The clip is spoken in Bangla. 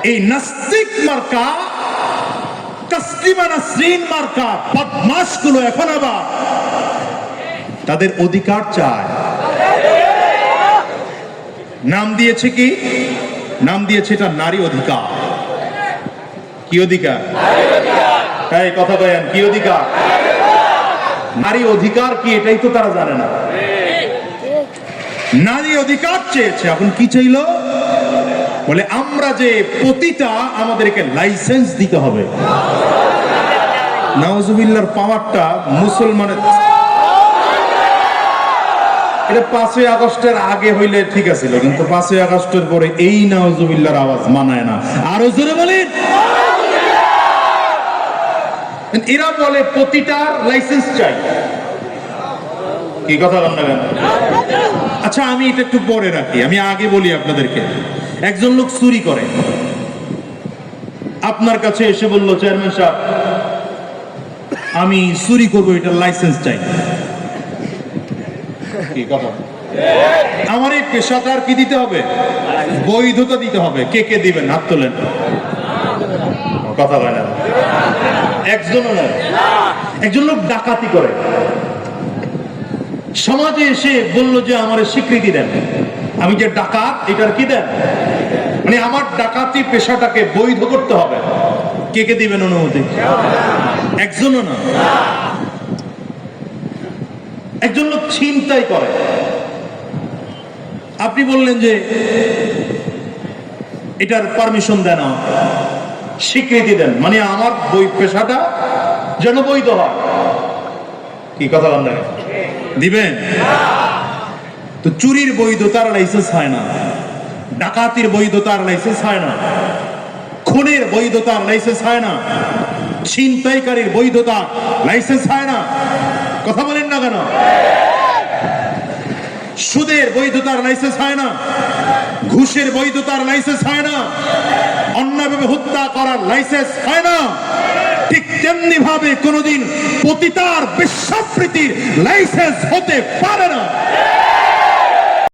এই নাস্তিক মার্কা, তাসলিমা নাসরিন মার্কা বদমাশগুলো এখন আবার তাদের অধিকার চায়। নাম দিয়েছে কি? নাম দিয়েছে এটা নারী অধিকার। কি অধিকার? এই কথা বলেন, কি অধিকার? নারী অধিকার কি এটাই তো তারা জানে না। নারী অধিকার চেয়েছে। এখন কি চাইলো? বলে আমরা যে পতিতা আমাদেরকে লাইসেন্স দিতে হবে। নাউজুবিল্লাহর পাওয়ারটা মুসলমানের, এটা 5ই আগস্টের আগে হইলে ঠিক আছিল, কিন্তু 5ই আগস্টের পরে এই নাউজুবিল্লাহর আওয়াজ মানায় না। আরো জোরে বলেন। এরা বলে পতিতার লাইসেন্স চাই। কি কথা বলেন না কেন? আচ্ছা আমি এটা একটু পরে রাখি, আমি আগে বলি আপনাদেরকে। একজন লোক চুরি করে, আপনার কাছে এসে বলল, চেয়ারম্যান সাহেব আমি চুরি করবো, এটার লাইসেন্স চাই। কি কথা? আমার এই পেশাটার কি দিতে হবে? বৈধতা দিতে হবে। কে কে দিবেন? হাত তোলেন। কথা বলে না। একজনও নয়। একজন লোক ডাকাতি করে, সমাজে এসে বলল যে আমার স্বীকৃতি দেন, আমি যে ডাকাত এটার কি দেন, মানে আমার ডাকাতি পেশাটাকে বৈধ করতে হবে। কে কে দিবেন অনুমতি? একজনও না। একজন লোক ছিনতাই করে, আপনি বললেন যে এটার পারমিশন দেন, স্বীকৃতি দেন, মানে আমার পেশাটা যেন বৈধ হয়। কি কথা বলেন? দিবেন? তো চুরির বৈধতার লাইসেন্স হয় না, ডাকাতির বৈধতার লাইসেন্স হয় না, খুনের বৈধতার লাইসেন্স হয় না, ছিনতাইকারীর বৈধতার লাইসেন্স হয় না। কথা বলেন না কেন? সুদের বৈধতার লাইসেন্স হয় না, ঘুষের বৈধতার লাইসেন্স হয় না, অন্যায়ভাবে হত্যা করার লাইসেন্স হয় না। ঠিক তেমনি ভাবে কোনদিন পতিতার বেশ্যাবৃত্তির লাইসেন্স হতে পারে না।